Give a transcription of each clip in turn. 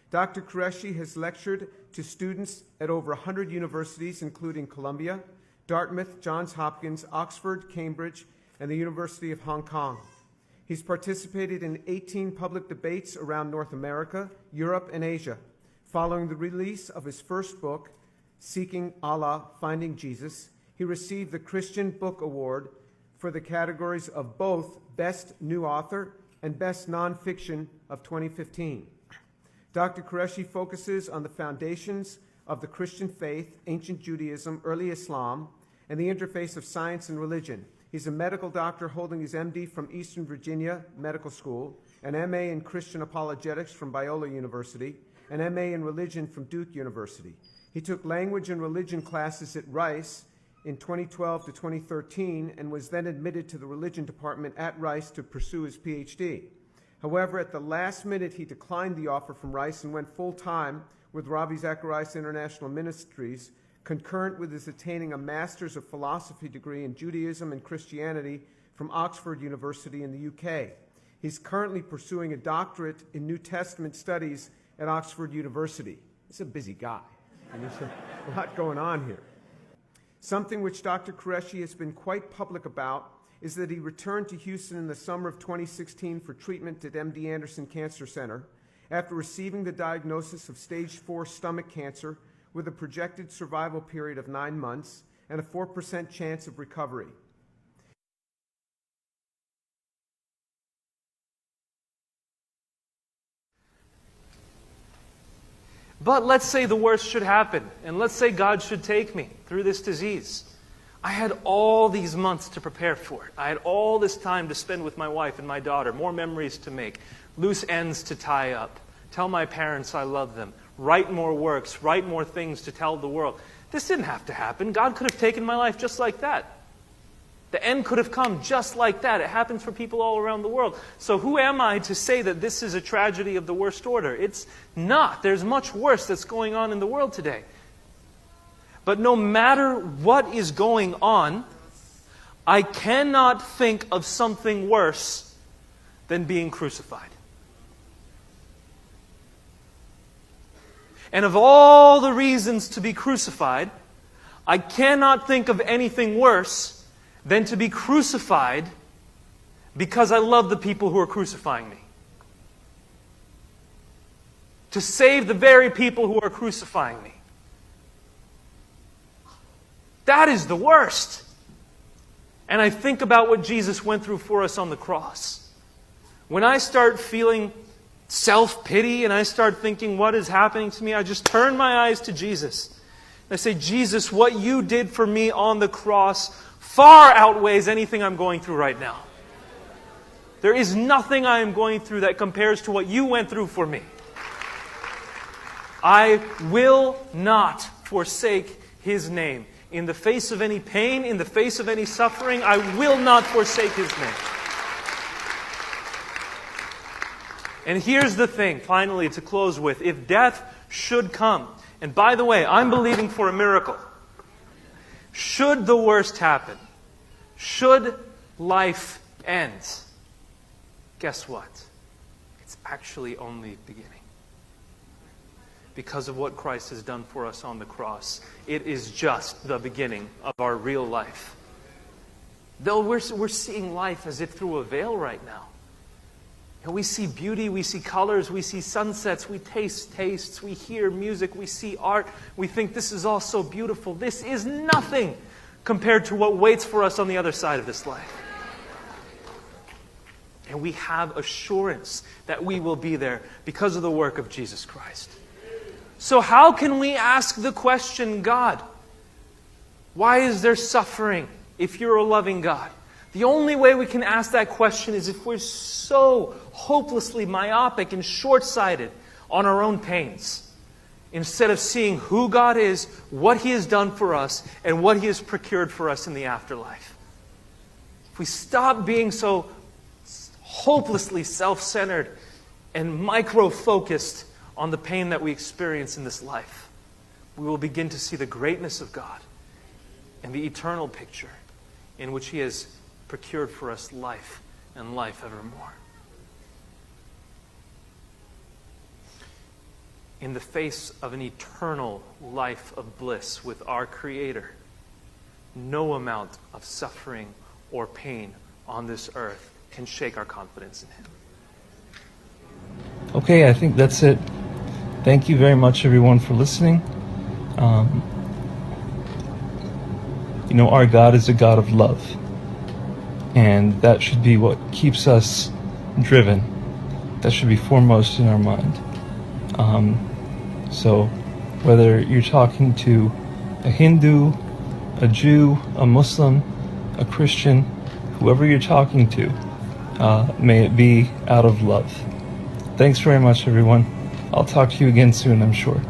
Dr. Qureshi has lectured to students at over 100 universities, including Columbia, Dartmouth, Johns Hopkins, Oxford, Cambridge, and the University of Hong Kong. He's participated in 18 public debates around North America, Europe, and Asia. Following the release of his first book, Seeking Allah, Finding Jesus, he received the Christian Book Award for the categories of both Best New Author and Best Nonfiction of 2015. Dr. Qureshi focuses on the foundations of the Christian faith, ancient Judaism, early Islam, and the interface of science and religion. He's a medical doctor holding his MD from Eastern Virginia Medical School, an MA in Christian Apologetics from Biola University, an MA in Religion from Duke University. He took language and religion classes at Rice in 2012 to 2013 and was then admitted to the religion department at Rice to pursue his PhD. However, at the last minute, he declined the offer from Rice and went full-time with Ravi Zacharias International Ministries, concurrent with his attaining a Master's of Philosophy degree in Judaism and Christianity from Oxford University in the UK. He's currently pursuing a doctorate in New Testament studies at Oxford University. He's a busy guy, and there's a lot going on here. Something which Dr. Qureshi has been quite public about is that he returned to Houston in the summer of 2016 for treatment at MD Anderson Cancer Center after receiving the diagnosis of stage 4 stomach cancer with a projected survival period of 9 months and a 4% chance of recovery. But let's say the worst should happen, and let's say God should take me through this disease. I had all these months to prepare for it. I had all this time to spend with my wife and my daughter, more memories to make, loose ends to tie up, tell my parents I love them, write more works, write more things to tell the world. This didn't have to happen. God could have taken my life just like that. The end could have come just like that. It happens for people all around the world. So who am I to say that this is a tragedy of the worst order? It's not. There's much worse that's going on in the world today. But no matter what is going on, I cannot think of something worse than being crucified. And of all the reasons to be crucified, I cannot think of anything worse than to be crucified because I love the people who are crucifying me. To save the very people who are crucifying me. That is the worst. And I think about what Jesus went through for us on the cross. When I start feeling self-pity and I start thinking, what is happening to me? I just turn my eyes to Jesus. And I say, Jesus, what you did for me on the cross far outweighs anything I'm going through right now. There is nothing I am going through that compares to what you went through for me. I will not forsake His name. In the face of any pain, in the face of any suffering, I will not forsake His name. And here's the thing, finally, to close with. If death should come, and by the way, I'm believing for a miracle. Should the worst happen, should life end, guess what? It's actually only beginning. Because of what Christ has done for us on the cross, it is just the beginning of our real life. Though we're seeing life as if through a veil right now. And we see beauty, we see colors, we see sunsets, we taste tastes, we hear music, we see art. We think this is all so beautiful. This is nothing compared to what waits for us on the other side of this life. And we have assurance that we will be there because of the work of Jesus Christ. So how can we ask the question, God, why is there suffering if you're a loving God? The only way we can ask that question is if we're so hopelessly myopic and short-sighted on our own pains, instead of seeing who God is, what He has done for us, and what He has procured for us in the afterlife. If we stop being so hopelessly self-centered and micro-focused on the pain that we experience in this life, we will begin to see the greatness of God and the eternal picture in which He has procured for us life and life evermore. in the face of an eternal life of bliss with our Creator, no amount of suffering or pain on this earth can shake our confidence in Him. Okay, I think that's it. Thank you very much, everyone, for listening. Our God is a God of love, and that should be what keeps us driven. That should be foremost in our mind. So whether you're talking to a Hindu, a Jew, a Muslim, a Christian, whoever you're talking to, may it be out of love. Thanks very much, everyone. I'll talk to you again soon, I'm sure.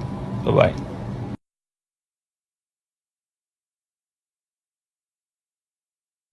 Bye-bye.